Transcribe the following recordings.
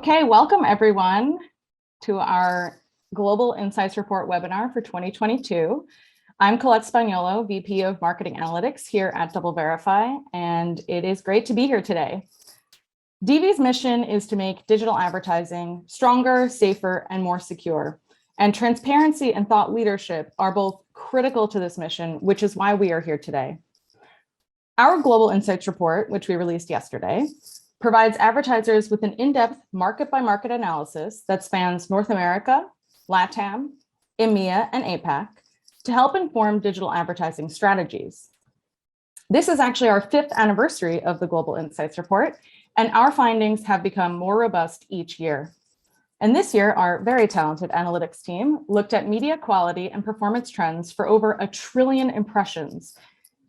Okay, welcome everyone to our Global Insights Report webinar for 2022. I'm Collette Spagnolo, VP of Marketing Analytics here at DoubleVerify, and it is great to be here today. DV's mission is to make digital advertising stronger, safer, and more secure. And transparency and thought leadership are both critical to this mission, which is why we are here today. Our Global Insights Report, which we released yesterday, provides advertisers with an in-depth market-by-market analysis that spans North America, LATAM, EMEA, and APAC to help inform digital advertising strategies. This is actually our 5th anniversary of the Global Insights Report, and our findings have become more robust each year. And this year, our very talented analytics team looked at media quality and performance trends for over 1 trillion impressions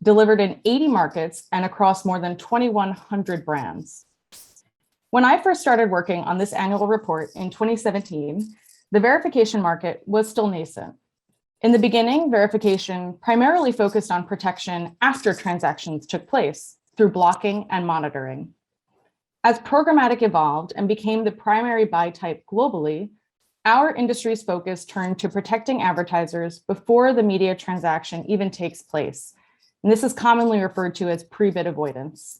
delivered in 80 markets and across more than 2,100 brands. When I first started working on this annual report in 2017, the verification market was still nascent. In the beginning, verification primarily focused on protection after transactions took place through blocking and monitoring. As programmatic evolved and became the primary buy type globally, our industry's focus turned to protecting advertisers before the media transaction even takes place. And this is commonly referred to as pre-bid avoidance.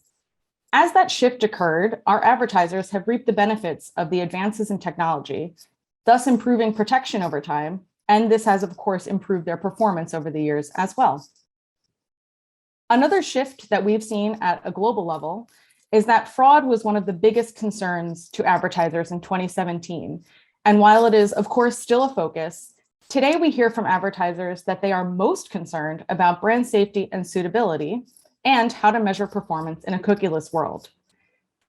As that shift occurred, our advertisers have reaped the benefits of the advances in technology, thus improving protection over time. And this has, of course, improved their performance over the years as well. Another shift that we've seen at a global level is that fraud was one of the biggest concerns to advertisers in 2017. And while it is, of course, still a focus, today we hear from advertisers that they are most concerned about brand safety and suitability and how to measure performance in a cookieless world.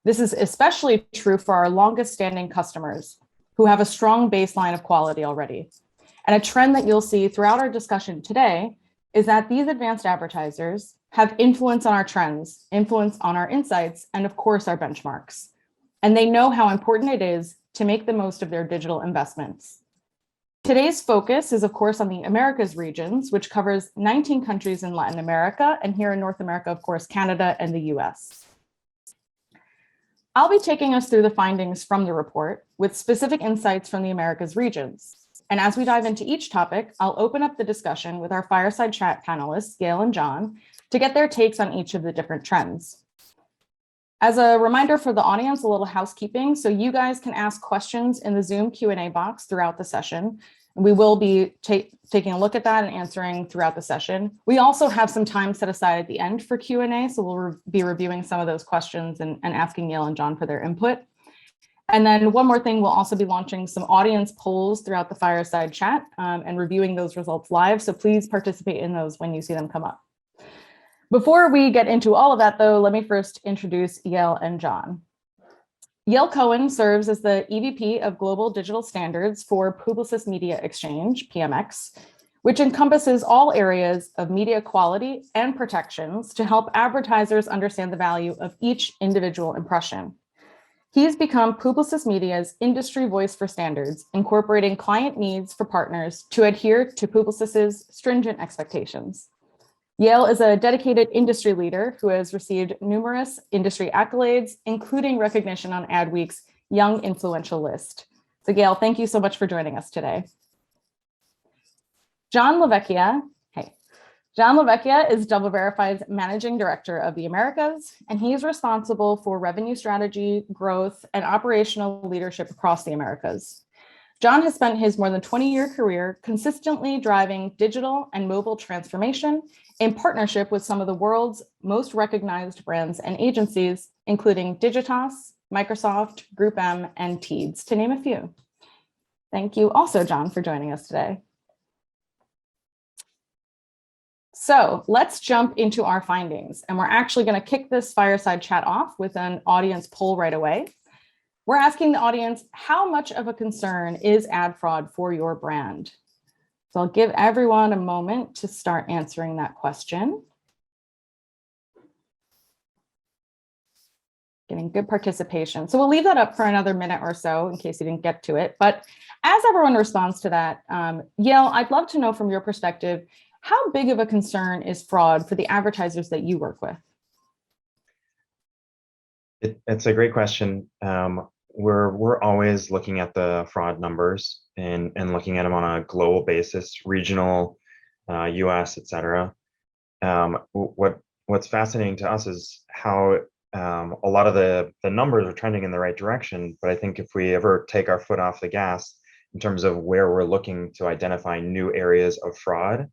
This is especially true for our longest standing customers who have a strong baseline of quality already. And a trend that you'll see throughout our discussion today is that these advanced advertisers have influence on our trends, influence on our insights, and of course, our benchmarks. And they know how important it is to make the most of their digital investments. Today's focus is, of course, on the Americas regions, which covers 19 countries in Latin America, and here in North America, of course, Canada and the US. I'll be taking us through the findings from the report with specific insights from the Americas regions. And as we dive into each topic, I'll open up the discussion with our fireside chat panelists, Yale and Gian, to get their takes on each of the different trends. As a reminder for the audience, a little housekeeping. So you guys can ask questions in the Zoom Q&A box throughout the session. We will be taking a look at that and answering throughout the session. We also have some time set aside at the end for Q&A. So we'll be reviewing some of those questions and asking Yale and Gian for their input. And then one more thing, we'll also be launching some audience polls throughout the fireside chat and reviewing those results live. So please participate in those when you see them come up. Before we get into all of that, though, let me first introduce Yale and Gian. Yale Cohen serves as the EVP of Global Digital Standards for Publicis Media Exchange, PMX, which encompasses all areas of media quality and protections to help advertisers understand the value of each individual impression. He's become Publicis Media's industry voice for standards, incorporating client needs for partners to adhere to Publicis's stringent expectations. Yale is a dedicated industry leader who has received numerous industry accolades, including recognition on Adweek's Young Influential list. So Yale, thank you so much for joining us today. Gian LaVecchia, hey. Gian LaVecchia is DoubleVerify's Managing Director of the Americas, and he's responsible for revenue strategy, growth, and operational leadership across the Americas. Gian has spent his more than 20-year career consistently driving digital and mobile transformation in partnership with some of the world's most recognized brands and agencies, including Digitas, Microsoft, Group M, and Teads, to name a few. Thank you also, Gian, for joining us today. So let's jump into our findings. And we're actually going to kick this fireside chat off with an audience poll right away. We're asking the audience, how much of a concern is ad fraud for your brand? So I'll give everyone a moment to start answering that question. Getting good participation. So we'll leave that up for another minute or so in case you didn't get to it. But as everyone responds to that, Yale, I'd love to know from your perspective, how big of a concern is fraud for the advertisers that you work with? It's a great question. we're always looking at the fraud numbers and looking at them on a global basis, regional, US, et cetera. What's fascinating to us is how a lot of the numbers are trending in the right direction. But I think if we ever take our foot off the gas in terms of where we're looking to identify new areas of fraud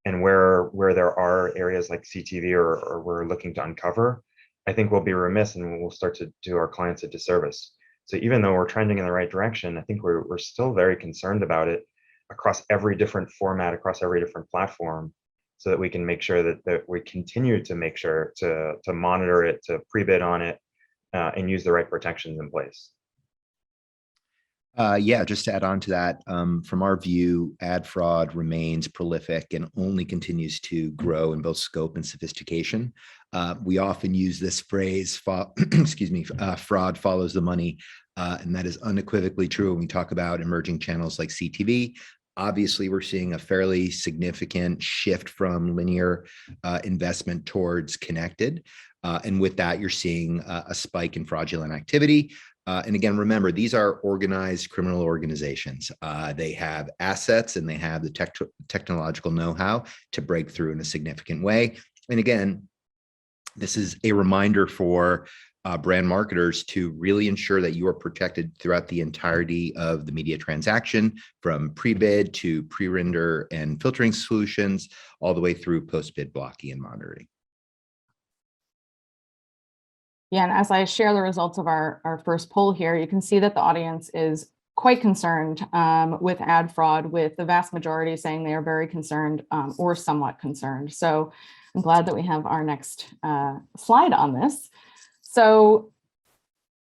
and where there are areas like CTV or we're looking to uncover, I think we'll be remiss and we'll start to do our clients a disservice. So even though we're trending in the right direction, I think we're still very concerned about it across every different format, across every different platform, so that we can make sure that we continue to make sure to monitor it, to pre-bid on it, and use the right protections in place. Yeah, just to add on to that, from our view, ad fraud remains prolific and only continues to grow in both scope and sophistication. We often use this phrase, excuse me, fraud follows the money, and that is unequivocally true when we talk about emerging channels like CTV. Obviously, we're seeing a fairly significant shift from linear investment towards connected. And with that, you're seeing a spike in fraudulent activity. And again, remember, these are organized criminal organizations. They have assets and they have the technological know-how to break through in a significant way. And again, this is a reminder for brand marketers to really ensure that you are protected throughout the entirety of the media transaction, from pre-bid to pre-render and filtering solutions, all the way through post-bid blocking and monitoring. Yeah, and as I share the results of our first poll here, you can see that the audience is quite concerned with ad fraud, with the vast majority saying they are very concerned or somewhat concerned. So I'm glad that we have our next slide on this. So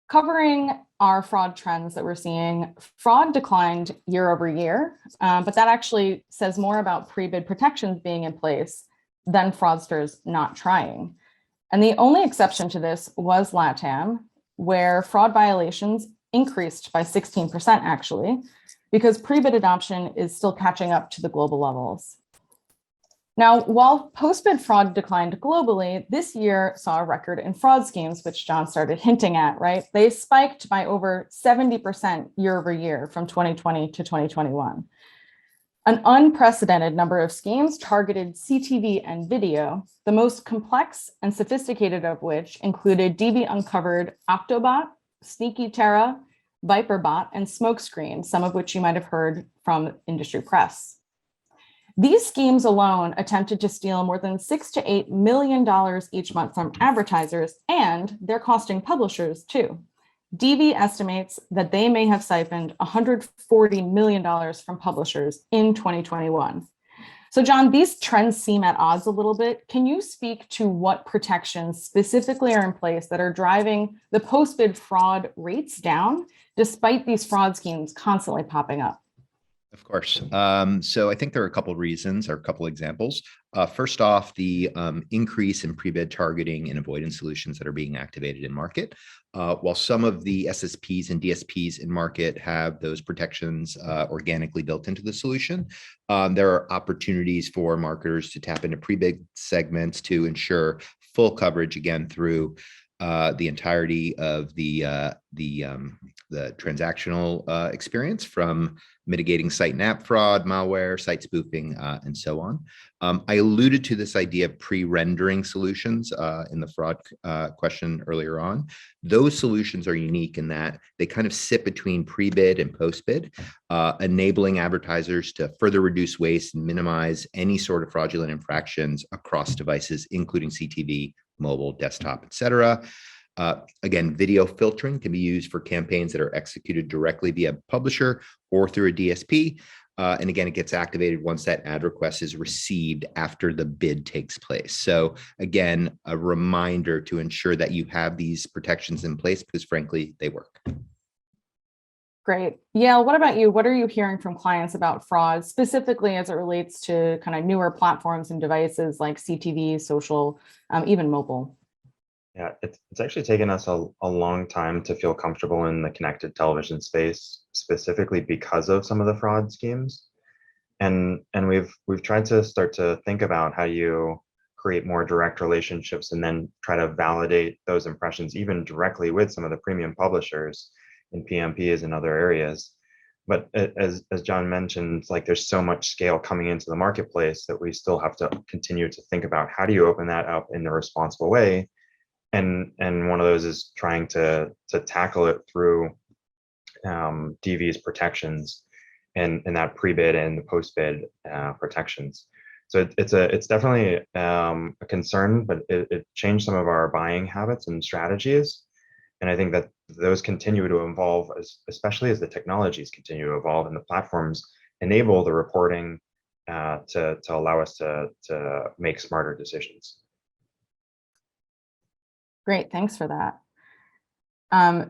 covering our fraud trends that we're seeing, fraud declined year over year, but that actually says more about pre-bid protections being in place than fraudsters not trying. And the only exception to this was LATAM, where fraud violations increased by 16% actually, because pre-bid adoption is still catching up to the global levels. Now, while post-bid fraud declined globally, this year saw a record in fraud schemes, which John started hinting at, right? They spiked by over 70% year over year from 2020 to 2021. An unprecedented number of schemes targeted CTV and video, the most complex and sophisticated of which included DV Uncovered, Octobot, Sneaky Terra, Viperbot, and Smokescreen, some of which you might have heard from industry press. These schemes alone attempted to steal more than $6 to $8 million each month from advertisers, and they're costing publishers too. DV estimates that they may have siphoned $140 million from publishers in 2021. So John, these trends seem at odds a little bit. Can you speak to what protections specifically are in place that are driving the post-bid fraud rates down, despite these fraud schemes constantly popping up? Of course. So I think there are a couple of reasons or a couple of examples. First off, the increase in pre-bid targeting and avoidance solutions that are being activated in market. While some of the SSPs and DSPs in market have those protections organically built into the solution, there are opportunities for marketers to tap into pre-bid segments to ensure full coverage, again, through the entirety of the transactional experience, from mitigating site and app fraud, malware, site spoofing, and so on. I alluded to this idea of pre-rendering solutions in the fraud question earlier on. Those solutions are unique in that they kind of sit between pre-bid and post-bid, enabling advertisers to further reduce waste and minimize any sort of fraudulent infractions across devices, including CTV, mobile, desktop, et cetera. Again, video filtering can be used for campaigns that are executed directly via publisher or through a DSP. And again, it gets activated once that ad request is received after the bid takes place. So again, a reminder to ensure that you have these protections in place because frankly, they work. Great. Yale, what about you? What are you hearing from clients about fraud, specifically as it relates to kind of newer platforms and devices like CTV, social, even mobile? Yeah, it's actually taken us a long time to feel comfortable in the connected television space, specifically because of some of the fraud schemes. And we've tried to start to think about how you create more direct relationships and then try to validate those impressions even directly with some of the premium publishers in PMPs and other areas. But as John mentioned, like there's so much scale coming into the marketplace that we still have to continue to think about how do you open that up in a responsible way. And one of those is trying to tackle it through DV's protections and that pre-bid and the post-bid protections. So it's definitely a concern, but it changed some of our buying habits and strategies. And I think that those continue to evolve, especially as the technologies continue to evolve and the platforms enable the reporting to allow us to make smarter decisions. Great, thanks for that.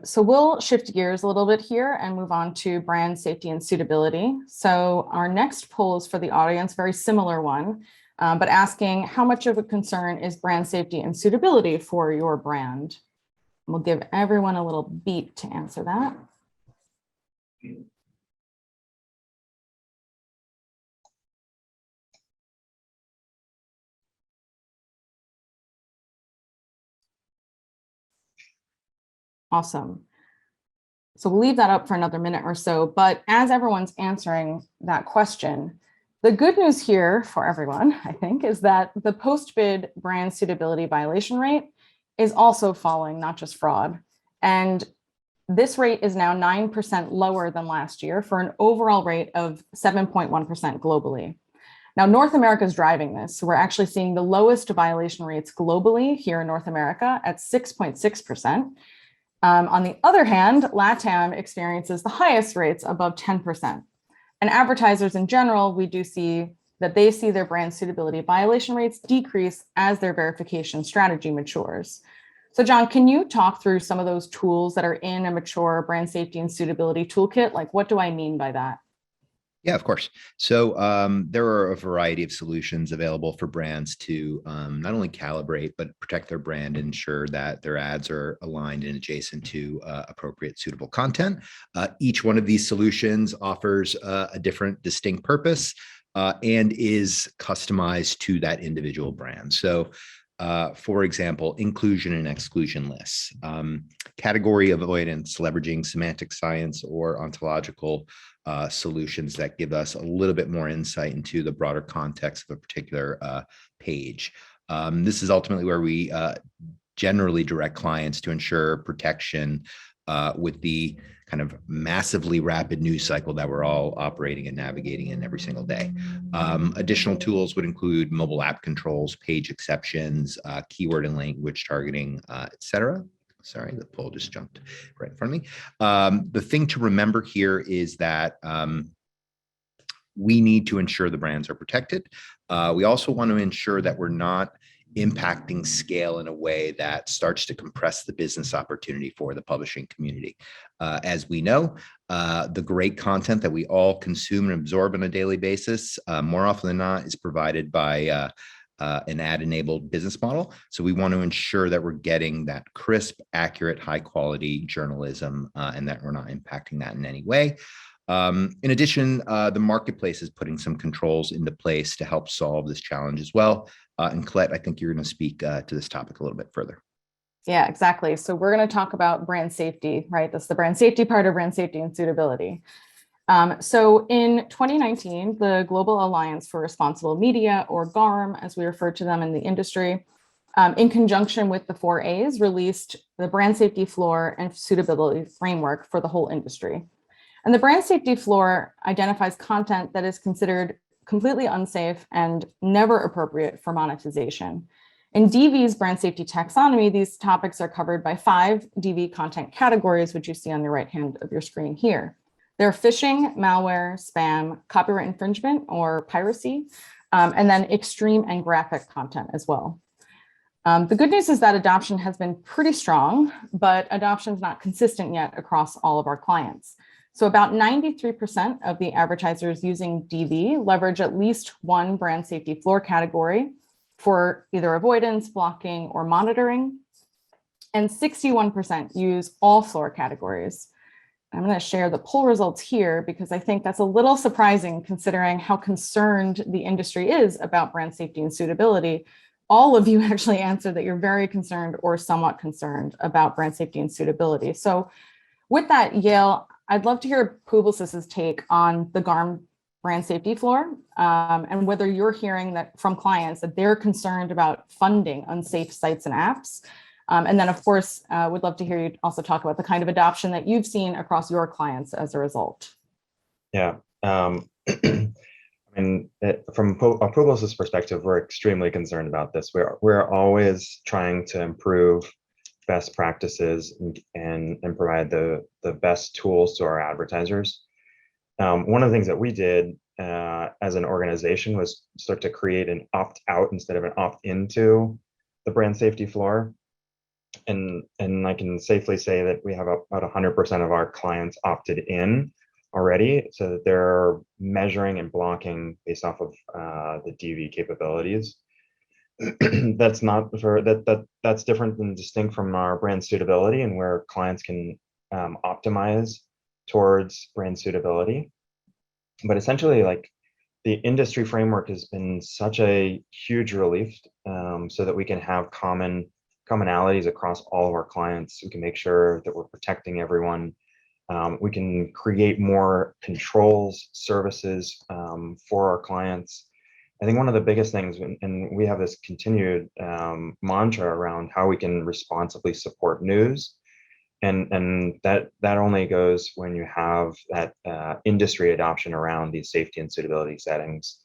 So we'll shift gears a little bit here and move on to brand safety and suitability. So our next poll is for the audience, very similar one, but asking how much of a concern is brand safety and suitability for your brand? We'll give everyone a little beat to answer that. Awesome. So we'll leave that up for another minute or so, but as everyone's answering that question, the good news here for everyone, I think, is that the post-bid brand suitability violation rate is also falling, not just fraud. And this rate is now 9% lower than last year for an overall rate of 7.1% globally. Now, North America is driving this. So we're actually seeing the lowest violation rates globally here in North America at 6.6%. On the other hand, LATAM experiences the highest rates above 10%. And advertisers in general, we do see that they see their brand suitability violation rates decrease as their verification strategy matures. So John, can you talk through some of those tools that are in a mature brand safety and suitability toolkit? Like, what do I mean by that? Yeah, of course. So there are a variety of solutions available for brands to not only calibrate, but protect their brand and ensure that their ads are aligned and adjacent to appropriate suitable content. Each one of these solutions offers a different distinct purpose and is customized to that individual brand. So for example, inclusion and exclusion lists, category avoidance, leveraging semantic science or ontological solutions that give us a little bit more insight into the broader context of a particular page. This is ultimately where we generally direct clients to ensure protection with the kind of massively rapid news cycle that we're all operating and navigating in every single day. Additional tools would include mobile app controls, page exceptions, keyword and language targeting, etc. Sorry, the poll just jumped right in front of me. The thing to remember here is that we need to ensure the brands are protected. We also want to ensure that we're not impacting scale in a way that starts to compress the business opportunity for the publishing community. As we know, the great content that we all consume and absorb on a daily basis, more often than not, is provided by an ad-enabled business model. So we want to ensure that we're getting that crisp, accurate, high-quality journalism and that we're not impacting that in any way. In addition, the marketplace is putting some controls into place to help solve this challenge as well. And Collette, I think you're going to speak to this topic a little bit further. Yeah, exactly. So we're going to talk about brand safety, right? That's the brand safety part of brand safety and suitability. So in 2019, the Global Alliance for Responsible Media, or GARM, as we refer to them in the industry, in conjunction with the 4As, released the brand safety floor and suitability framework for the whole industry. And the brand safety floor identifies content that is considered completely unsafe and never appropriate for monetization. In DV's brand safety taxonomy, these topics are covered by 5 DV content categories, which you see on the right hand of your screen here. They're phishing, malware, spam, copyright infringement or piracy, and then extreme and graphic content as well. The good news is that adoption has been pretty strong, but adoption is not consistent yet across all of our clients. So about 93% of the advertisers using DV leverage at least one brand safety floor category for either avoidance, blocking, or monitoring. And 61% use all floor categories. I'm going to share the poll results here because I think that's a little surprising considering how concerned the industry is about brand safety and suitability. All of you actually answered that you're very concerned or somewhat concerned about brand safety and suitability. So With that, Yale, I'd love to hear Publicis's take on the GARM brand safety floor, and whether you're hearing that from clients that they're concerned about funding unsafe sites and apps. And then, of course, would love to hear you also talk about the kind of adoption that you've seen across your clients as a result. Yeah. And from a Publicis perspective, we're extremely concerned about this. We're always trying to improve best practices and provide the best tools to our advertisers. One of the things that we did as an organization was start to create an opt-out instead of an opt-into the brand safety floor. And I can safely say that we have about 100% of our clients opted in already, so that they're measuring and blocking based off of the DV capabilities. That's not for that's different and distinct from our brand suitability, and where clients can optimize towards brand suitability. But essentially, like, the industry framework has been such a huge relief, so that we can have commonalities across all of our clients. We can make sure that we're protecting everyone. We can create more controls services for our clients. I think one of the biggest things, and we have this continued mantra around how we can responsibly support news, and that only goes when you have that industry adoption around these safety and suitability settings.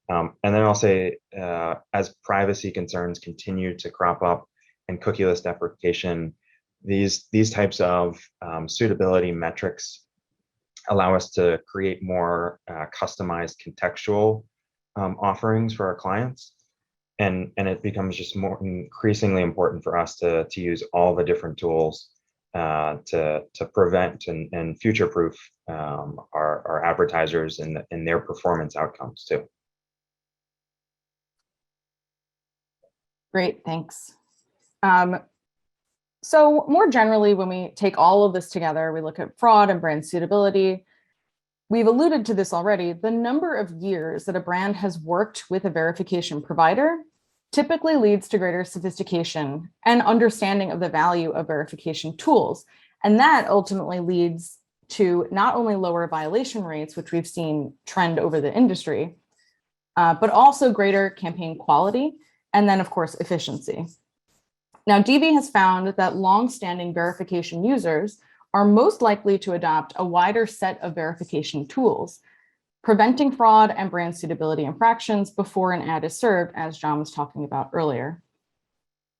And then I'll say, as privacy concerns continue to crop up and cookieless deprecation, these types of suitability metrics allow us to create more customized contextual offerings for our clients, and it becomes just more increasingly important for us to use all the different tools to prevent and future-proof our advertisers and their performance outcomes too. Great, thanks. So more generally, when we take all of this together, we look at fraud and brand suitability. We've alluded to this already. The number of years that a brand has worked with a verification provider typically leads to greater sophistication and understanding of the value of verification tools. And that ultimately leads to not only lower violation rates, which we've seen trend over the industry, but also greater campaign quality, and then, of course, efficiency. Now, DV has found that long-standing verification users are most likely to adopt a wider set of verification tools, preventing fraud and brand suitability infractions before an ad is served, as John was talking about earlier.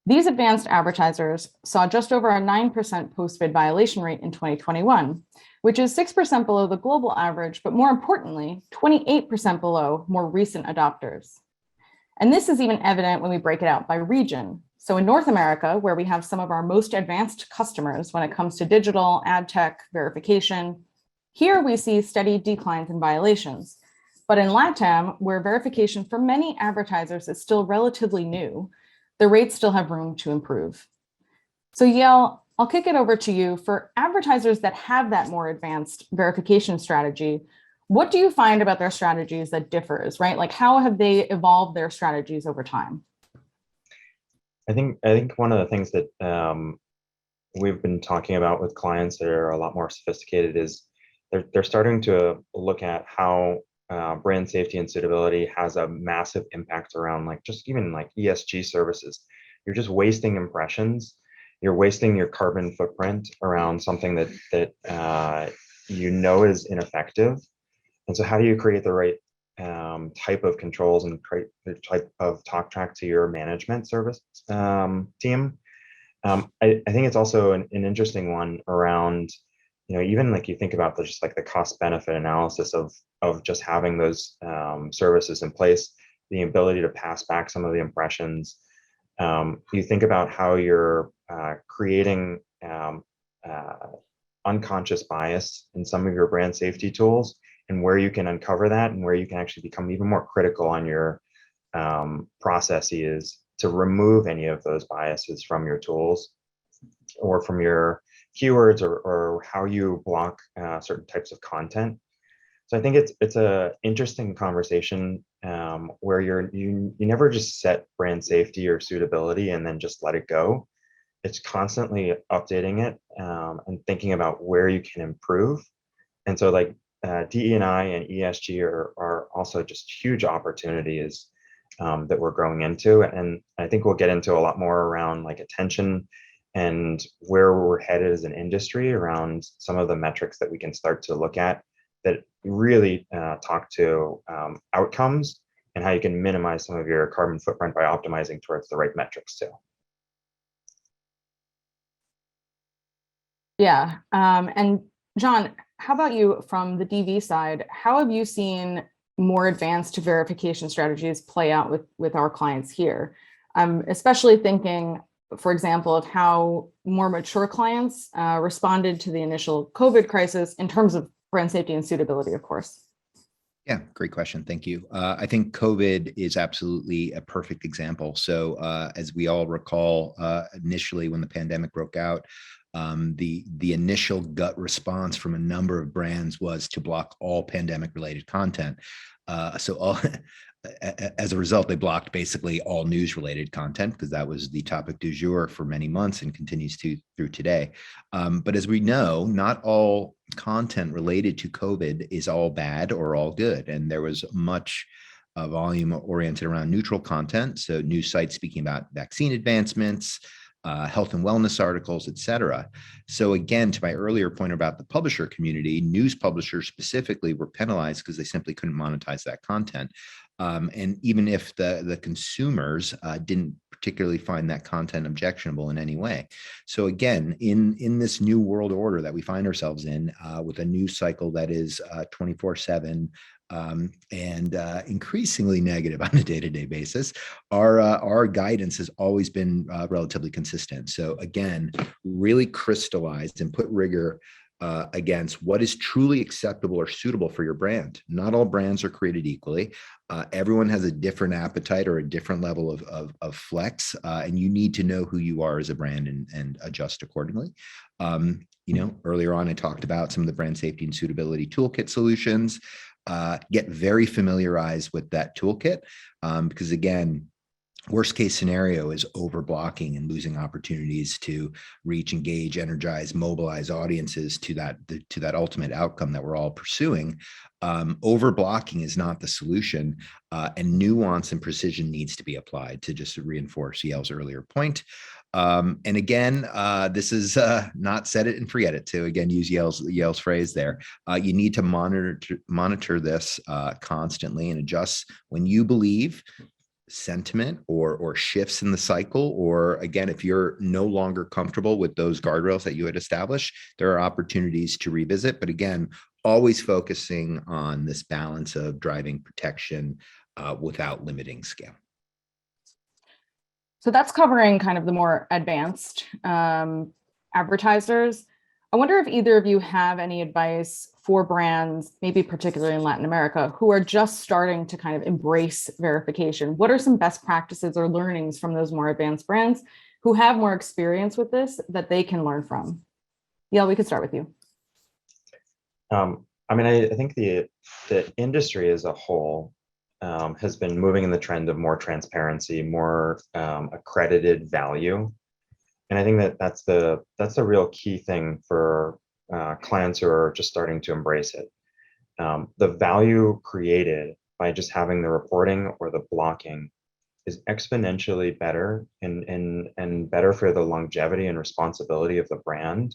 These advanced advertisers saw just over a 9% post-bid violation rate in 2021, which is 6% below the global average, but more importantly, 28% below more recent adopters. And this is even evident when we break it out by region. So in North America, where we have some of our most advanced customers when it comes to digital, ad tech, verification, here we see steady declines in violations. But in LATAM, where verification for many advertisers is still relatively new, the rates still have room to improve. So Yale, I'll kick it over to you. For advertisers that have that more advanced verification strategy, what do you find about their strategies that differs, right? Like, how have they evolved their strategies over time? I think one of the things that we've been talking about with clients that are a lot more sophisticated is they're starting to look at how brand safety and suitability has a massive impact around, like, just even like ESG services. You're just wasting impressions. You're wasting your carbon footprint around something that you know is ineffective. And so how do you create the right type of controls and create the type of talk track to your management service team? I think it's also an interesting one around, even like you think about just like the cost benefit analysis of just having those services in place, the ability to pass back some of the impressions. You think about how you're creating unconscious bias in some of your brand safety tools, and where you can uncover that, and where you can actually become even more critical on your processes to remove any of those biases from your tools or from your keywords, or how you block certain types of content. So I think it's a interesting conversation where you never just set brand safety or suitability and then just let it go. it's constantly updating it and thinking about where you can improve. And so like DE&I and ESG are also just huge opportunities that we're growing into. And I think we'll get into a lot more around like attention and where we're headed as an industry around some of the metrics that we can start to look at that really talk to outcomes and how you can minimize some of your carbon footprint by optimizing towards the right metrics too. Yeah. And John, how about you from the DV side? How have you seen more advanced verification strategies play out with our clients here? I'm especially thinking, for example, of how more mature clients responded to the initial COVID crisis in terms of brand safety and suitability, of course. Yeah, great question. Thank you. I think COVID is absolutely a perfect example. So as we all recall, initially when the pandemic broke out, the initial gut response from a number of brands was to block all pandemic related content. As a result, they blocked basically all news related content because that was the topic du jour for many months and continues to through today. But as we know, not all content related to COVID is all bad or all good. And there was much volume oriented around neutral content. So news sites speaking about vaccine advancements, health and wellness articles, et cetera. So again, to my earlier point about the publisher community, news publishers specifically were penalized because they simply couldn't monetize that content. And even if the consumers didn't particularly find that content objectionable in any way. So again, in this new world order that we find ourselves in with a news cycle that is 24/7, and increasingly negative on a day-to-day basis, our guidance has always been relatively consistent. So again, really crystallized and put rigor against what is truly acceptable or suitable for your brand. Not all brands are created equally. Everyone has a different appetite or a different level of flex, and you need to know who you are as a brand and adjust accordingly. Earlier on, I talked about some of the brand safety and suitability toolkit solutions. Get very familiarized with that toolkit because again, worst case scenario is over blocking and losing opportunities to reach, engage, energize, mobilize audiences to that ultimate outcome that we're all pursuing. Over blocking is not the solution, and nuance and precision needs to be applied to just reinforce Yale's earlier point. And again, this is not set it and forget it, to again use Yale's phrase there. You need to monitor this constantly and adjust when you believe sentiment or shifts in the cycle, or again, if you're no longer comfortable with those guardrails that you had established, there are opportunities to revisit. But again, always focusing on this balance of driving protection without limiting scale. So that's covering kind of the more advanced advertisers. I wonder if either of you have any advice for brands, maybe particularly in Latin America, who are just starting to kind of embrace verification. What are some best practices or learnings from those more advanced brands who have more experience with this that they can learn from? Yale, we could start with you. I think the industry as a whole has been moving in the trend of more transparency, more accredited value. And I think that's a real key thing for clients who are just starting to embrace it. The value created by just having the reporting or the blocking is exponentially better and better for the longevity and responsibility of the brand.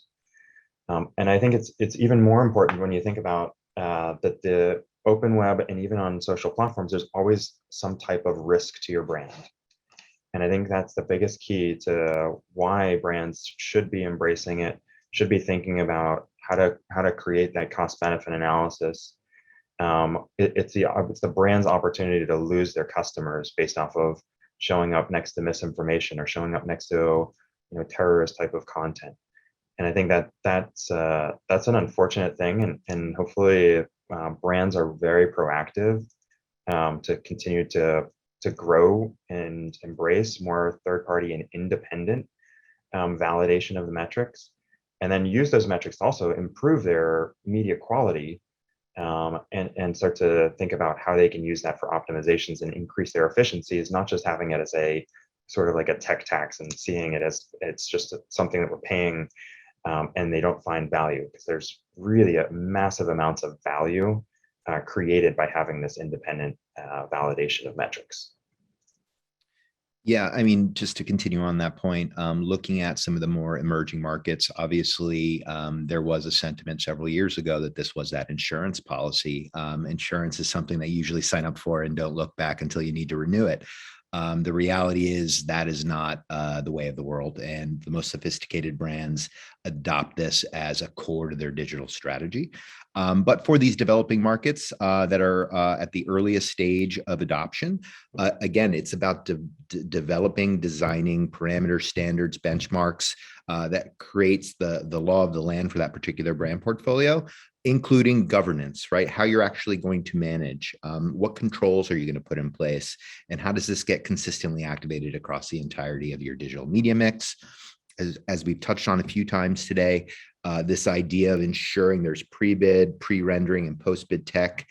And I think it's even more important when you think about that the open web and even on social platforms, there's always some type of risk to your brand. And I think that's the biggest key to why brands should be embracing it, should be thinking about how to create that cost benefit analysis. It's the brand's opportunity to lose their customers based off of showing up next to misinformation or showing up next to terrorist type of content. And I think that's an unfortunate thing, and hopefully brands are very proactive to continue to grow and embrace more third-party and independent validation of the metrics, and then use those metrics to also improve their media quality and start to think about how they can use that for optimizations and increase their efficiencies, not just having it as a sort of like a tech tax and seeing it as it's just something that we're paying, and they don't find value, because there's really a massive amounts of value created by having this independent validation of metrics. Yeah, I mean, just to continue on that point, looking at some of the more emerging markets, obviously, there was a sentiment several years ago that this was that insurance policy. Insurance is something that you usually sign up for and don't look back until you need to renew it. The reality is that is not the way of the world, and the most sophisticated brands adopt this as a core to their digital strategy. But for these developing markets that are at the earliest stage of adoption, again, it's about developing, designing parameter standards, benchmarks that creates the law of the land for that particular brand portfolio, including governance, right? How you're actually going to manage, what controls are you going to put in place, and how does this get consistently activated across the entirety of your digital media mix? As we've touched on a few times today, this idea of ensuring there's pre-bid, pre-rendering, and post-bid tech,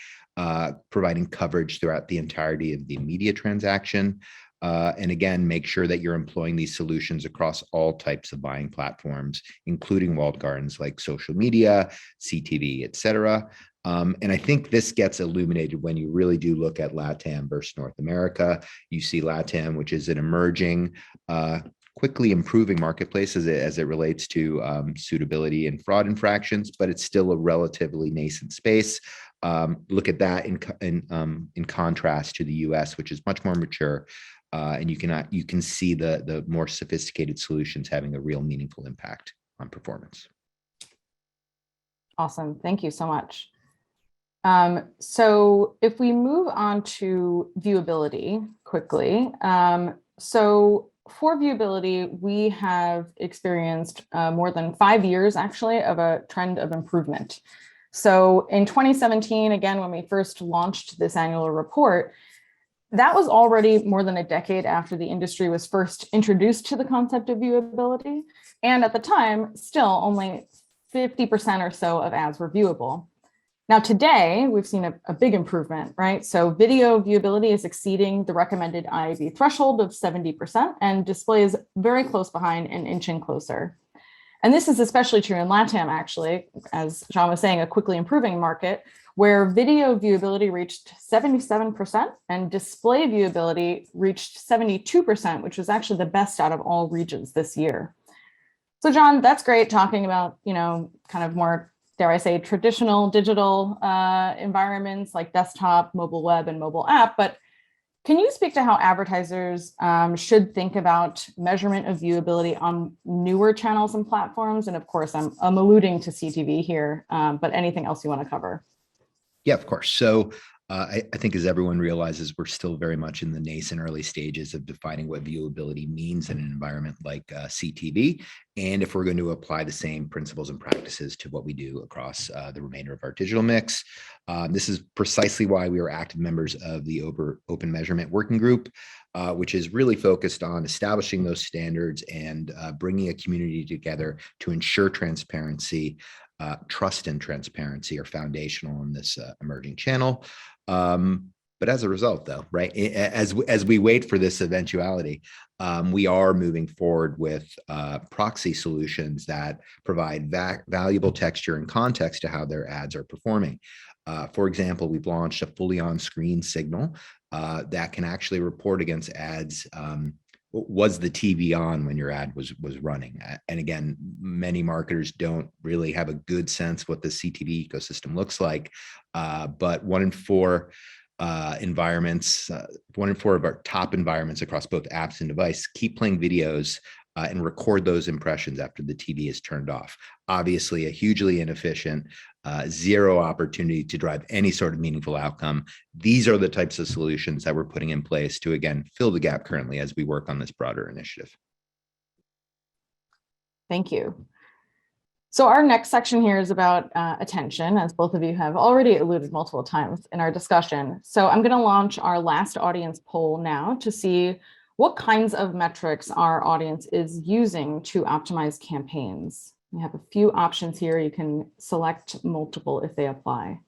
providing coverage throughout the entirety of the media transaction. And again, make sure that you're employing these solutions across all types of buying platforms, including walled gardens like social media, CTV, et cetera. And I think this gets illuminated when you really do look at LATAM versus North America. You see LATAM, which is an emerging, quickly improving marketplace as it relates to suitability and fraud infractions, but it's still a relatively nascent space. Look at that in contrast to the US, which is much more mature, and you can see the more sophisticated solutions having a real meaningful impact on performance. Awesome, thank you so much. So if we move on to viewability quickly, so for viewability, we have experienced more than 5 years actually of a trend of improvement. So in 2017, again, when we first launched this annual report, that was already more than a decade after the industry was first introduced to the concept of viewability. And at the time, still only 50% or so of ads were viewable. Now today, we've seen a big improvement, right? So video viewability is exceeding the recommended IAB threshold of 70%, and display is very close behind and inching closer. And this is especially true in LATAM, actually, as Gian was saying, a quickly improving market, where video viewability reached 77% and display viewability reached 72%, which was actually the best out of all regions this year. So Gian, that's great talking about, kind of more, dare I say, traditional digital environments like desktop, mobile web, and mobile app. But can you speak to how advertisers should think about measurement of viewability on newer channels and platforms? And of course, I'm alluding to CTV here, but anything else you want to cover? Yeah, of course. So I think as everyone realizes, we're still very much in the nascent early stages of defining what viewability means in an environment like CTV. And if we're going to apply the same principles and practices to what we do across the remainder of our digital mix. This is precisely why we are active members of the Open Measurement Working Group, which is really focused on establishing those standards and bringing a community together to ensure transparency. Trust and transparency are foundational in this emerging channel. But as a result, though, right, as we wait for this eventuality, we are moving forward with proxy solutions that provide valuable texture and context to how their ads are performing. For example, we've launched a fully on-screen signal that can actually report against ads. Was the TV on when your ad was running? And again, many marketers don't really have a good sense what the CTV ecosystem looks like. But 1 in 4 environments, 1 in 4 of our top environments across both apps and device keep playing videos and record those impressions after the TV is turned off. Obviously, a hugely inefficient, zero opportunity to drive any sort of meaningful outcome. These are the types of solutions that we're putting in place to, again, fill the gap currently as we work on this broader initiative. Thank you. So our next section here is about attention, as both of you have already alluded multiple times in our discussion. So I'm going to launch our last audience poll now to see what kinds of metrics our audience is using to optimize campaigns. We have a few options here. You can select multiple if they apply.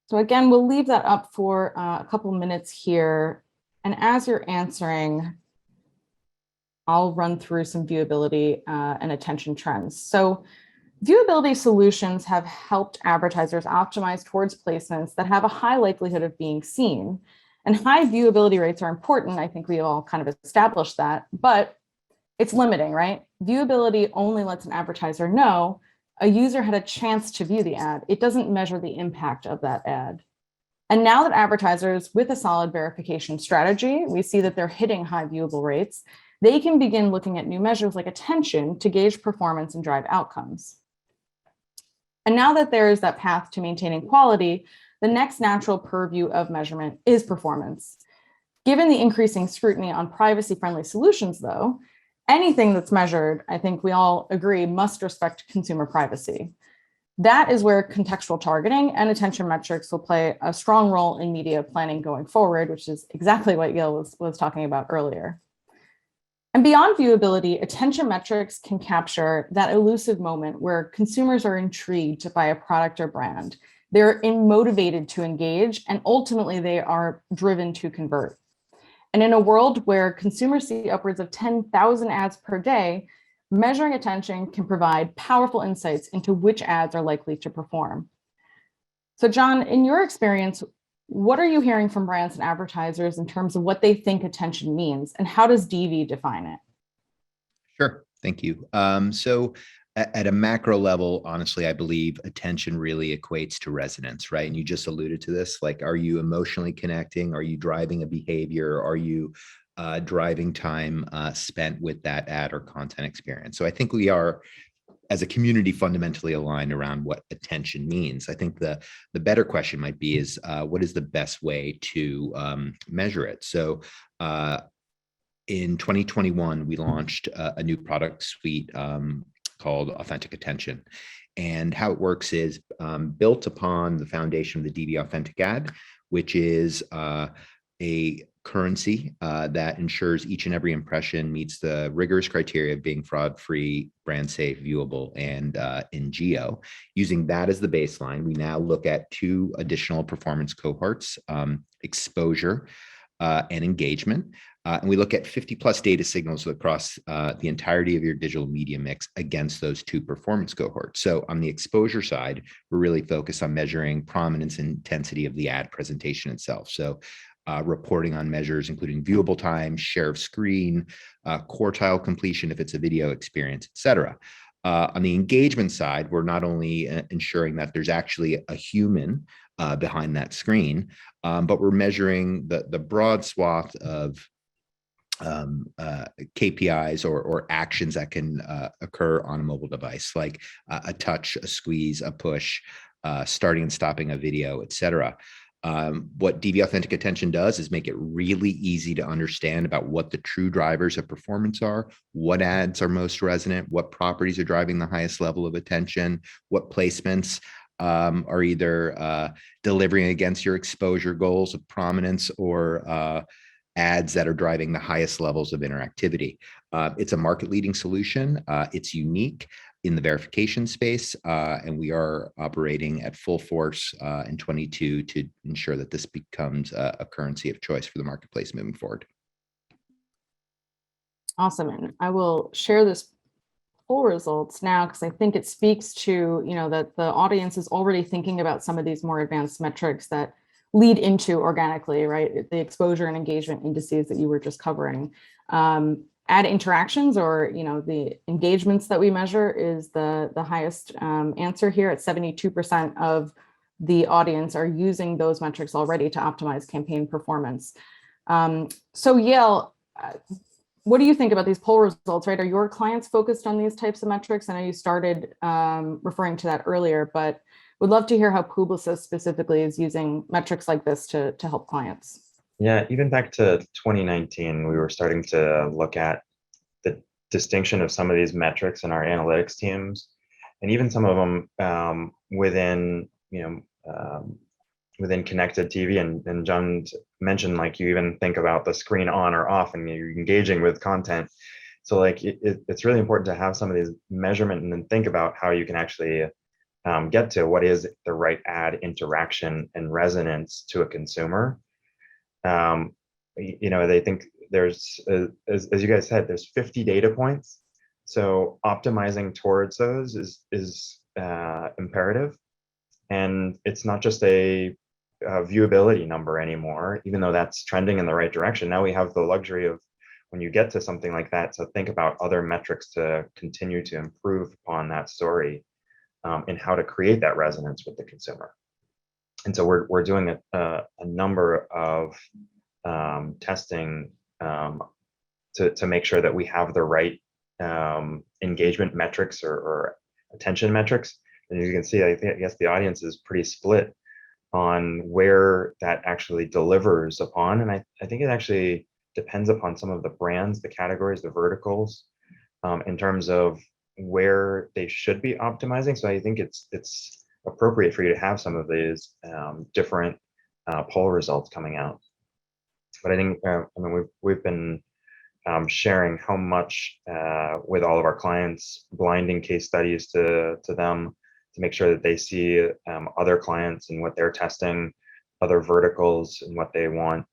So again, we'll leave that up for a couple minutes here. And as you're answering, I'll run through some viewability and attention trends. So viewability solutions have helped advertisers optimize towards placements that have a high likelihood of being seen. And high viewability rates are important. I think we all kind of established that, but it's limiting, right? Viewability only lets an advertiser know a user had a chance to view the ad. It doesn't measure the impact of that ad. And now that advertisers with a solid verification strategy, we see that they're hitting high viewable rates, they can begin looking at new measures like attention to gauge performance and drive outcomes. And now that there is that path to maintaining quality, the next natural purview of measurement is performance. Given the increasing scrutiny on privacy-friendly solutions, though, anything that's measured, I think we all agree, must respect consumer privacy. That is where contextual targeting and attention metrics will play a strong role in media planning going forward, which is exactly what Yale was talking about earlier. And beyond viewability, attention metrics can capture that elusive moment where consumers are intrigued by a product or brand. They're motivated to engage, and ultimately they are driven to convert. And in a world where consumers see upwards of 10,000 ads per day, measuring attention can provide powerful insights into which ads are likely to perform. So John, in your experience, what are you hearing from brands and advertisers in terms of what they think attention means, and how does DV define it? Sure, thank you. So at a macro level, honestly, I believe attention really equates to resonance, right? And you just alluded to this, like, are you emotionally connecting? Are you driving a behavior? Are you driving time spent with that ad or content experience? So I think we are, as a community, fundamentally aligned around what attention means. I think the better question might be is what is the best way to measure it? So in 2021, we launched a new product suite called Authentic Attention. And how it works is built upon the foundation of the DV Authentic Ad, which is a currency that ensures each and every impression meets the rigorous criteria of being fraud-free, brand safe, viewable, and in geo. Using that as the baseline, we now look at two additional performance cohorts, exposure and engagement. And we look at 50 plus data signals across the entirety of your digital media mix against those two performance cohorts. So on the exposure side, we're really focused on measuring prominence and intensity of the ad presentation itself. So reporting on measures including viewable time, share of screen, quartile completion if it's a video experience, et cetera. On the engagement side, we're not only ensuring that there's actually a human behind that screen, but we're measuring the broad swath of KPIs or actions that can occur on a mobile device, like a touch, a squeeze, a push, starting and stopping a video, et cetera. What DV Authentic Attention does is make it really easy to understand about what the true drivers of performance are, what ads are most resonant, what properties are driving the highest level of attention, what placements are either delivering against your exposure goals of prominence or ads that are driving the highest levels of interactivity. It's a market-leading solution. It's unique in the verification space, and we are operating at full force in 22 to ensure that this becomes a currency of choice for the marketplace moving forward. Awesome, and I will share this poll results now because I think it speaks to, that the audience is already thinking about some of these more advanced metrics that lead into organically, right? The exposure and engagement indices that you were just covering. Ad interactions, or the engagements that we measure, is the highest answer here. At 72% of the audience are using those metrics already to optimize campaign performance. So Yale, what do you think about these poll results, right? Are your clients focused on these types of metrics? I know you started referring to that earlier, but would love to hear how Publicis specifically is using metrics like this to help clients. Yeah, even back to 2019, we were starting to look at the distinction of some of these metrics in our analytics teams, and even some of them within connected TV. And John mentioned, like, you even think about the screen on or off, and you're engaging with content. So like it's really important to have some of these measurement and then think about how you can actually get to what is the right ad interaction and resonance to a consumer. They think there's, as you guys said, there's 50 data points. So optimizing towards those is imperative. And it's not just a viewability number anymore, even though that's trending in the right direction. Now we have the luxury of, when you get to something like that, to think about other metrics to continue to improve upon that story, and how to create that resonance with the consumer. And so we're doing a number of testing to make sure that we have the right engagement metrics or attention metrics. And as you can see, I guess the audience is pretty split on where that actually delivers upon. And I think it actually depends upon some of the brands, the categories, the verticals, in terms of where they should be optimizing. So I think it's appropriate for you to have some of these different poll results coming out. But I think we've been sharing how much with all of our clients, blinding case studies to them to make sure that they see other clients and what they're testing, other verticals and what they want,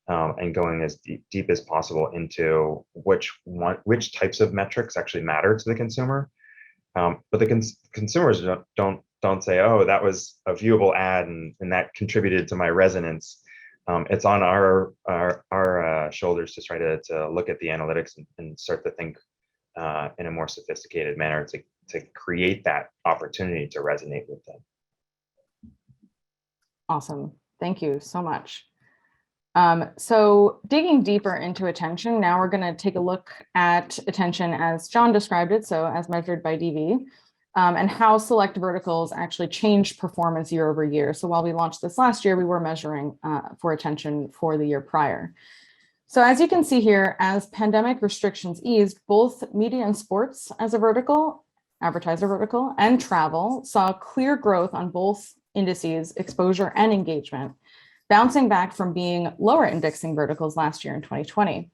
and going as deep as possible into which types of metrics actually matter to the consumer. But the consumers don't say, oh, that was a viewable ad and that contributed to my resonance. It's on our shoulders to try to look at the analytics and start to think in a more sophisticated manner to create that opportunity to resonate with them. Awesome. Thank you so much. So digging deeper into attention, now we're going to take a look at attention as John described it, so as measured by DV, and how select verticals actually changed performance year over year. So while we launched this last year, we were measuring for attention for the year prior. So as you can see here, as pandemic restrictions eased, both media and sports as a vertical, advertiser vertical, and travel saw clear growth on both indices, exposure and engagement, bouncing back from being lower indexing verticals last year in 2020.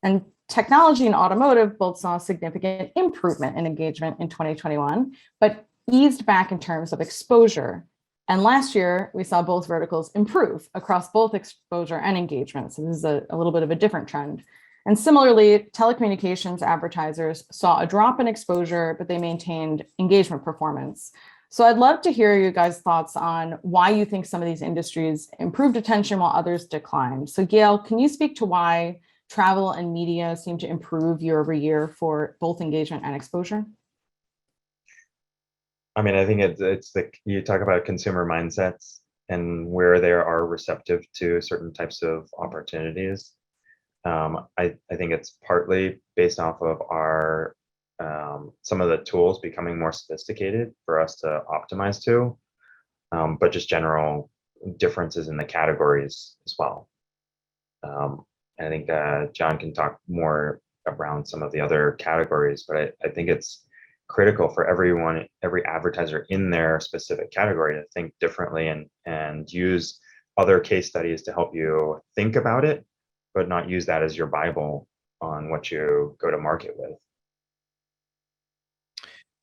And technology and automotive both saw significant improvement in engagement in 2021, but eased back in terms of exposure. And last year, we saw both verticals improve across both exposure and engagement. So this is a little bit of a different trend. And similarly, telecommunications advertisers saw a drop in exposure, but they maintained engagement performance. So I'd love to hear you guys' thoughts on why you think some of these industries improved attention while others declined. So Yale, can you speak to why travel and media seem to improve year over year for both engagement and exposure? I mean, I think it's you talk about consumer mindsets and where they are receptive to certain types of opportunities. I think it's partly based off of our some of the tools becoming more sophisticated for us to optimize to, but just general differences in the categories as well. I think John can talk more around some of the other categories, but I think it's critical for every advertiser in their specific category to think differently and use other case studies to help you think about it, but not use that as your Bible on what you go to market with.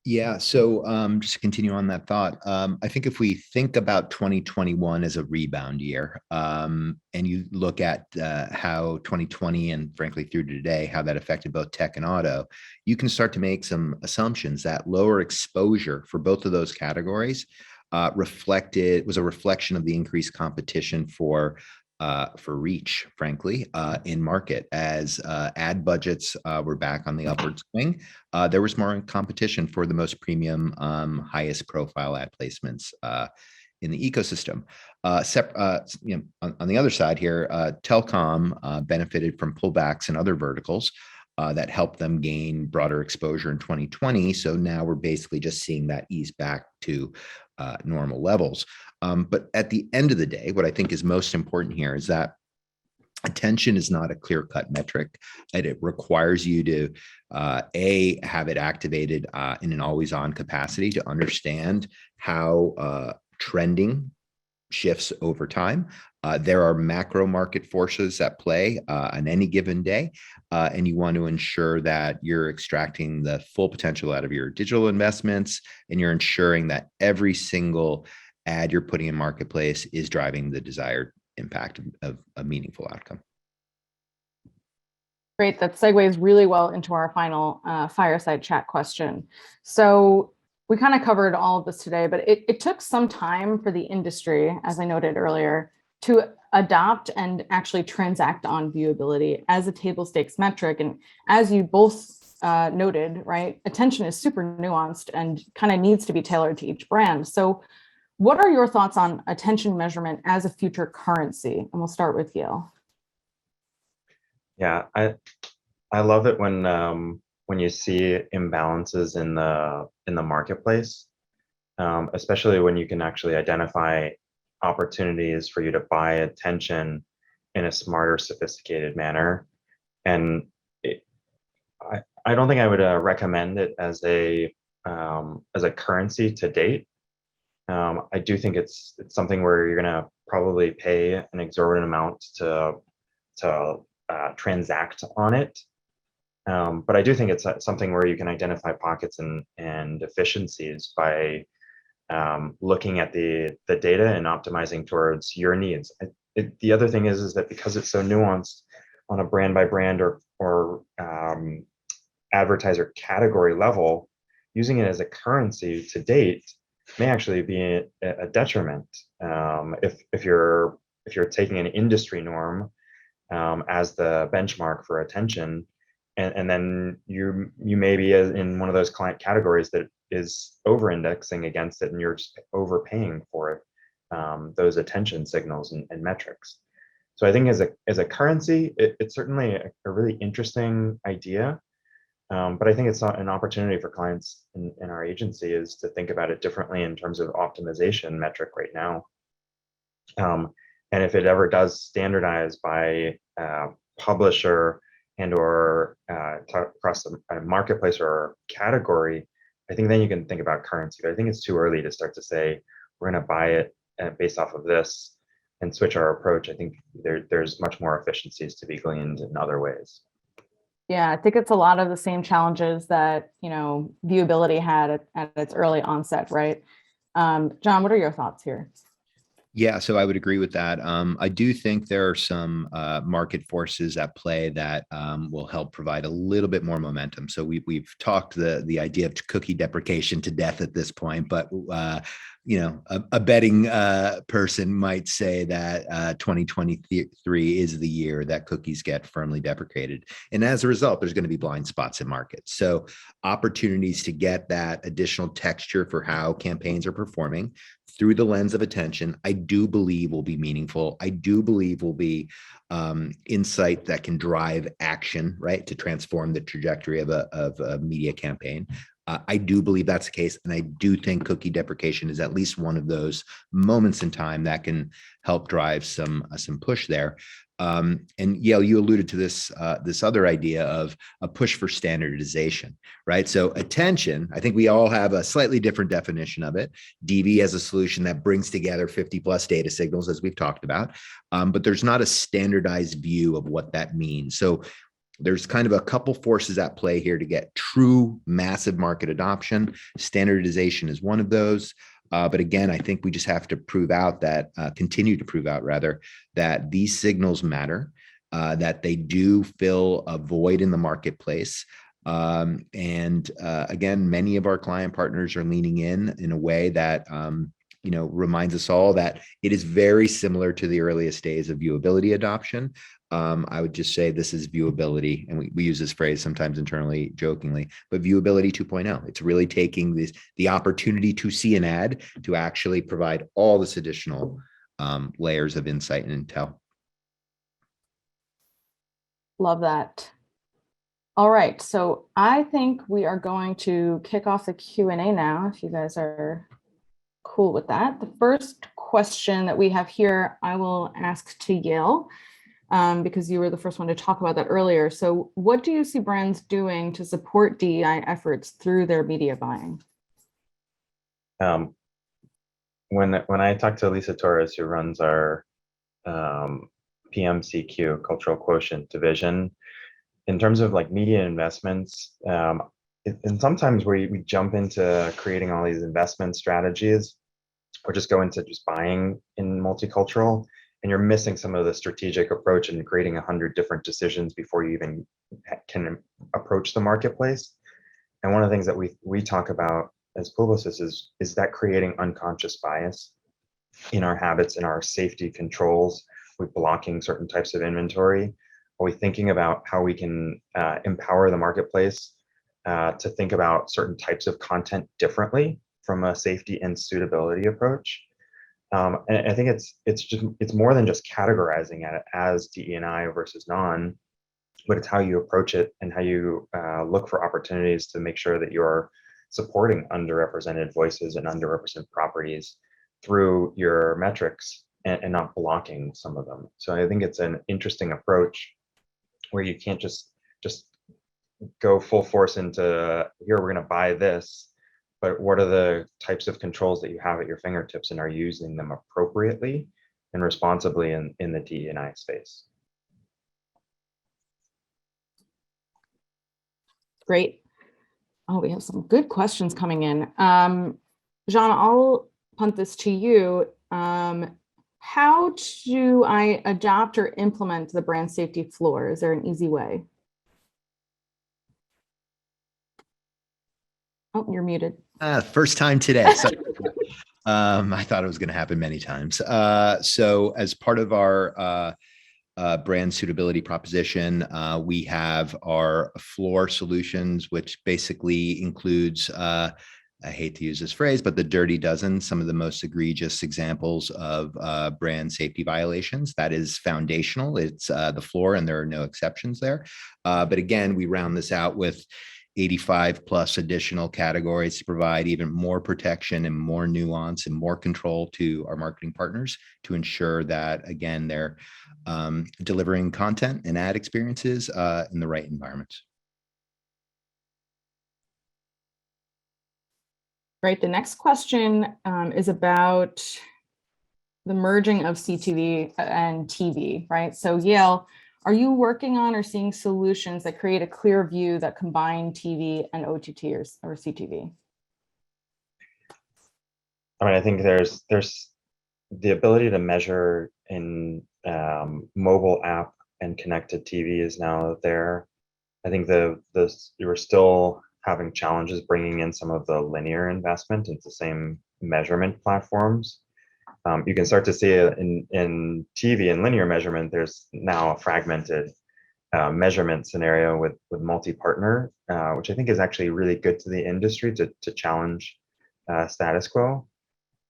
Yeah, so just to continue on that thought, I think if we think about 2021 as a rebound year, and you look at how 2020 and frankly through today, how that affected both tech and auto, you can start to make some assumptions that lower exposure for both of those categories was a reflection of the increased competition for reach, frankly, in market. As ad budgets were back on the upward swing, there was more competition for the most premium, highest profile ad placements in the ecosystem. On the other side here, telecom benefited from pullbacks in other verticals that helped them gain broader exposure in 2020. So now we're basically just seeing that ease back to normal levels. But at the end of the day, what I think is most important here is that attention is not a clear-cut metric, and it requires you to have it activated in an always-on capacity to understand how trending shifts over time, There are macro market forces at play on any given day, and you want to ensure that you're extracting the full potential out of your digital investments, and you're ensuring that every single ad you're putting in marketplace is driving the desired impact of a meaningful outcome. Great, that segues really well into our final fireside chat question. So we kind of covered all of this today, but it took some time for the industry, as I noted earlier, to adopt and actually transact on viewability as a table stakes metric. And as you both noted, right, attention is super nuanced and kind of needs to be tailored to each brand. So what are your thoughts on attention measurement as a future currency? And we'll start with Yale. Yeah, I love it when you see imbalances in the marketplace, especially when you can actually identify opportunities for you to buy attention in a smarter, sophisticated manner. And I don't think I would recommend it as a currency to date. I do think it's something where you're gonna probably pay an exorbitant amount to transact on it. But I do think it's something where you can identify pockets and efficiencies by looking at the data and optimizing towards your needs. The other thing is that because it's so nuanced on a brand by brand or advertiser category level, using it as a currency to date may actually be a detriment. If you're taking an industry norm as the benchmark for attention, and then you may be in one of those client categories that is over-indexing against it, and you're just overpaying for it, those attention signals and metrics. So I think as a currency, it's certainly a really interesting idea, but I think it's not an opportunity for clients in our agency is to think about it differently in terms of optimization metric right now. And if it ever does standardize by publisher and or across the marketplace or category, I think then you can think about currency. But I think it's too early to start to say we're going to buy it based off of this and switch our approach. I think there's much more efficiencies to be gleaned in other ways. Yeah, I think it's a lot of the same challenges that, viewability had at its early onset, right? John, what are your thoughts here? Yeah, so I would agree with that. I do think there are some market forces at play that will help provide a little bit more momentum. So we've talked the idea of cookie deprecation to death at this point, but a betting person might say that 2023 is the year that cookies get firmly deprecated. And as a result, there's going to be blind spots in markets. So opportunities to get that additional texture for how campaigns are performing through the lens of attention, I do believe will be meaningful. I do believe will be insight that can drive action, right, to transform the trajectory of a media campaign. I do believe that's the case. And I do think cookie deprecation is at least one of those moments in time that can help drive some push there. And Yale, you alluded to this other idea of a push for standardization, right? So attention, I think we all have a slightly different definition of it. DV as a solution that brings together 50 plus data signals, as we've talked about, but there's not a standardized view of what that means. So there's kind of a couple forces at play here to get true massive market adoption. Standardization is one of those. But again, I think we just have to continue to prove out rather, that these signals matter, that they do fill a void in the marketplace. And again, many of our client partners are leaning in a way that reminds us all that it is very similar to the earliest days of viewability adoption. I would just say this is viewability, and we use this phrase sometimes internally jokingly, but viewability 2.0. It's really taking the opportunity to see an ad to actually provide all this additional layers of insight and intel. Love that. All right, so I think we are going to kick off the Q&A now, if you guys are cool with that. The first question that we have here, I will ask to Yale, because you were the first one to talk about that earlier. So what do you see brands doing to support DEI efforts through their media buying? When I talk to Lisa Torres, who runs our PMCQ, cultural quotient division. In terms of like media investments, and sometimes we jump into creating all these investment strategies or just go into just buying in multicultural, and you're missing some of the strategic approach and creating 100 different decisions before you even can approach the marketplace. And one of the things that we talk about as publicists is that creating unconscious bias in our habits, in our safety controls, with blocking certain types of inventory. Are we thinking about how we can empower the marketplace to think about certain types of content differently from a safety and suitability approach? And I think it's more than just categorizing it as DE&I versus non, but it's how you approach it and how you look for opportunities to make sure that you're supporting underrepresented voices and underrepresented properties through your metrics and not blocking some of them. So I think it's an interesting approach where you can't just go full force into here, we're going to buy this, but what are the types of controls that you have at your fingertips, and are you using them appropriately and responsibly in the DE&I space? Great. Oh, we have some good questions coming in. Gian, I'll punt this to you. How do I adopt or implement the brand safety floor? Is there an easy way? Oh, you're muted. First time today. So, I thought it was going to happen many times. So as part of our brand suitability proposition, we have our floor solutions, which basically includes, I hate to use this phrase, but the dirty dozen, some of the most egregious examples of brand safety violations. That is foundational. It's the floor, and there are no exceptions there. But again, we round this out with 85 plus additional categories to provide even more protection and more nuance and more control to our marketing partners to ensure that, again, they're delivering content and ad experiences in the right environments. Right. The next question is about the merging of CTV and TV, right? So Yale, are you working on or seeing solutions that create a clear view that combine TV and OTT or CTV? I mean, I think there's the ability to measure in mobile app and connected TV is now there. I think you were still having challenges bringing in some of the linear investment into the same measurement platforms. You can start to see it in TV and linear measurement. There's now a fragmented measurement scenario with multi-partner, which I think is actually really good to the industry to challenge status quo.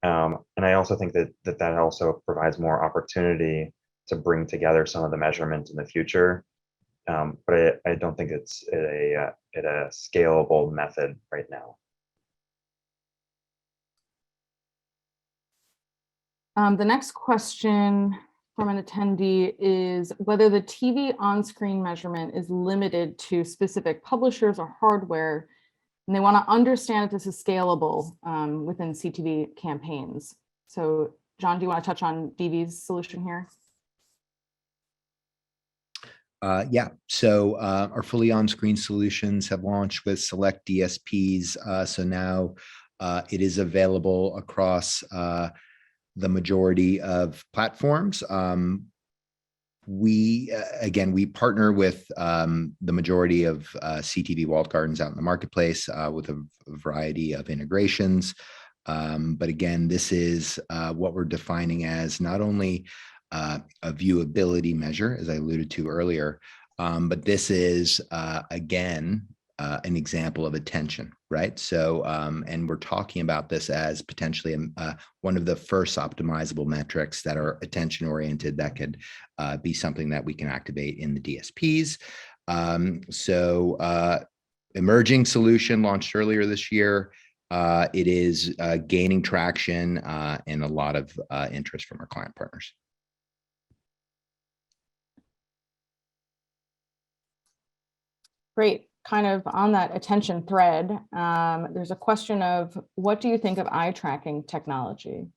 And I also think that also provides more opportunity to bring together some of the measurement in the future. But I don't think it's a scalable method right now. The next question from an attendee is whether the TV on-screen measurement is limited to specific publishers or hardware, and they want to understand if this is scalable within CTV campaigns. So, Gian, do you want to touch on DV's solution here? Yeah, so our fully on-screen solutions have launched with select DSPs. So now it is available across the majority of platforms. We partner with the majority of CTV walled gardens out in the marketplace with a variety of integrations. But again, this is what we're defining as not only a viewability measure, as I alluded to earlier, but this is, again, an example of attention, right? So, and we're talking about this as potentially one of the first optimizable metrics that are attention oriented that could be something that we can activate in the DSPs. Emerging solution launched earlier this year. It is gaining traction and a lot of interest from our client partners. Great. Kind of on that attention thread, there's a question of what do you think of eye tracking technology?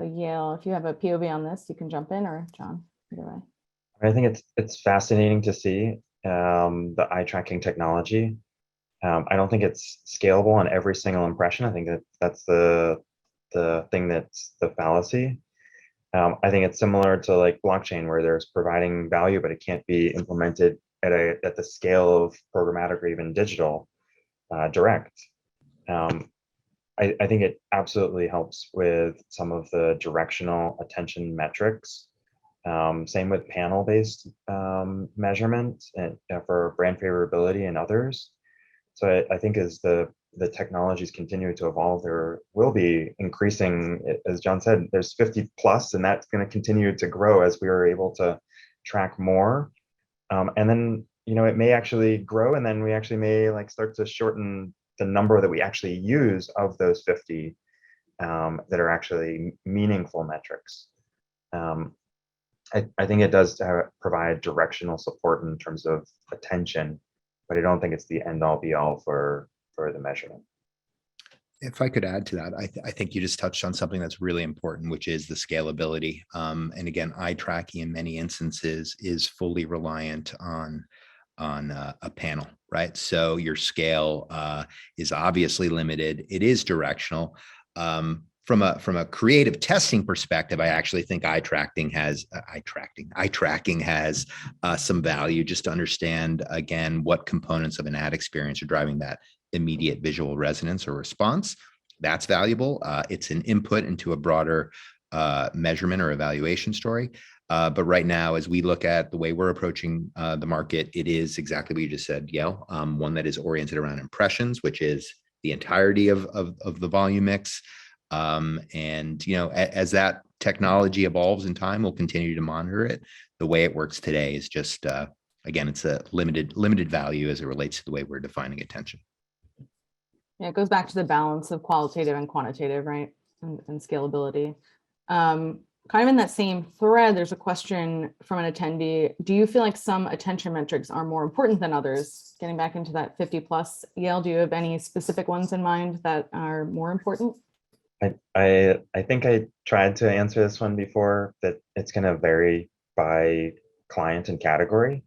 So Yale, if you have a POV on this, you can jump in, or John, either way. I think it's fascinating to see the eye tracking technology. I don't think it's scalable on every single impression. I think that's the thing that's the fallacy. I think it's similar to like blockchain, where there's providing value, but it can't be implemented at the scale of programmatic or even digital direct. I think it absolutely helps with some of the directional attention metrics. Same with panel-based measurement and for brand favorability and others. So I think as the technologies continue to evolve, there will be increasing, as John said, there's 50 plus, and that's going to continue to grow as we are able to track more. And then, it may actually grow, and then we actually may like start to shorten the number that we actually use of those 50 that are actually meaningful metrics. I think it does provide directional support in terms of attention, but I don't think it's the end all be all for the measurement. If I could add to that, I think you just touched on something that's really important, which is the scalability. And again, eye tracking in many instances is fully reliant on a panel, right? So your scale is obviously limited. It is directional. From a creative testing perspective, I actually think eye tracking has some value, just to understand again what components of an ad experience are driving that immediate visual resonance or response. That's valuable. It's an input into a broader measurement or evaluation story. But right now, as we look at the way we're approaching the market, it is exactly what you just said, Yale. One that is oriented around impressions, which is the entirety of the volume mix. And as that technology evolves in time, we'll continue to monitor it. The way it works today is just again, it's a limited value as it relates to the way we're defining attention. Yeah, it goes back to the balance of qualitative and quantitative, right? And scalability. Kind of in that same thread, there's a question from an attendee. Do you feel like some attention metrics are more important than others? Getting back into that 50 plus, Yale, do you have any specific ones in mind that are more important? I think I tried to answer this one before, that it's going to vary by client and category.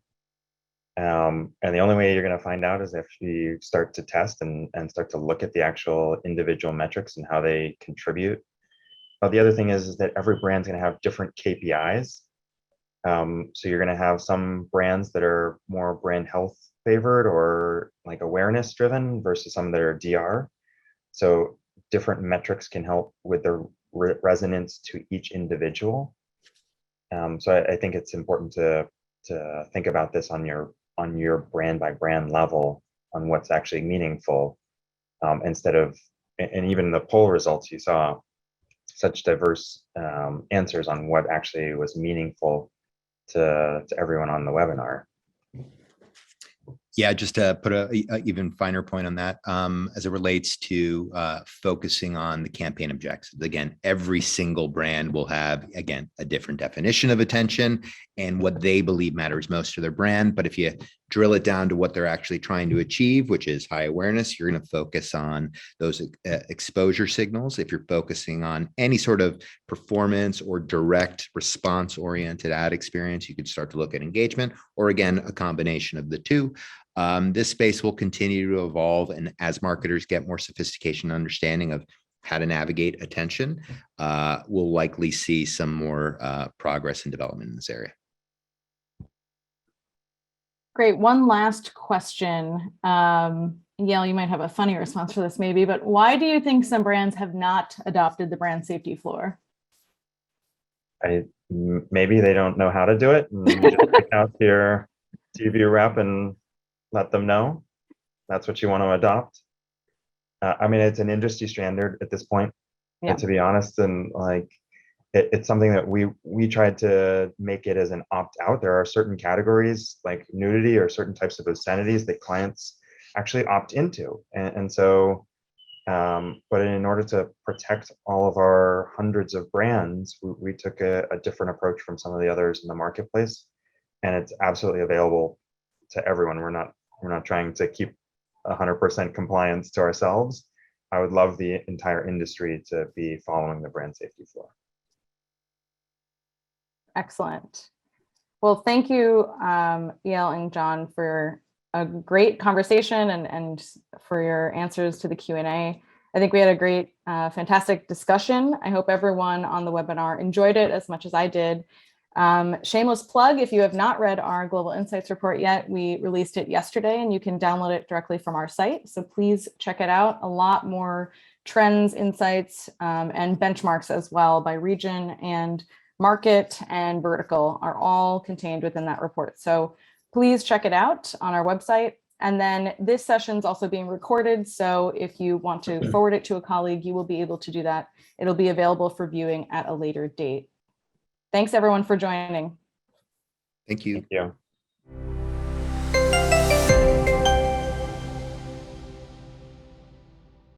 And the only way you're going to find out is if you start to test and start to look at the actual individual metrics and how they contribute. But the other thing is that every brand's going to have different KPIs. So you're going to have some brands that are more brand health favored or like awareness driven versus some that are DR. So different metrics can help with the resonance to each individual. So I think it's important to think about this on your brand by brand level on what's actually meaningful, instead of, and even the poll results, you saw such diverse answers on what actually was meaningful to everyone on the webinar. Yeah, just to put a even finer point on that, as it relates to focusing on the campaign objectives. Again, every single brand will have, again, a different definition of attention and what they believe matters most to their brand. But if you drill it down to what they're actually trying to achieve, which is high awareness, you're going to focus on those exposure signals. If you're focusing on any sort of performance or direct response oriented ad experience, you could start to look at engagement, or again, a combination of the two. This space will continue to evolve, and as marketers get more sophistication and understanding of how to navigate attention, we'll likely see some more progress and development in this area. Great. One last question. Yale, you might have a funny response for this maybe, but why do you think some brands have not adopted the brand safety floor? Maybe they don't know how to do it, and you just reach out to your TV rep and let them know that's what you want to adopt. I mean, it's an industry standard at this point, Yeah. to be honest, and like it's something that we tried to make it as an opt-out. There are certain categories like nudity or certain types of obscenities that clients actually opt into, and so but in order to protect all of our hundreds of brands, we took a different approach from some of the others in the marketplace, and it's absolutely available to everyone. We're not trying to keep 100% compliance to ourselves. I would love the entire industry to be following the brand safety floor. Excellent. Well, thank you, Yale and John, for a great conversation and for your answers to the Q&A. I think we had a great, fantastic discussion. I hope everyone on the webinar enjoyed it as much as I did. Shameless plug, if you have not read our Global Insights report yet, we released it yesterday and you can download it directly from our site. So please check it out. A lot more trends, insights, and benchmarks as well by region and market and vertical are all contained within that report. So please check it out on our website. And then this session is also being recorded. So if you want to forward it to a colleague, you will be able to do that. It'll be available for viewing at a later date. Thanks everyone for joining. Thank you. Thank you.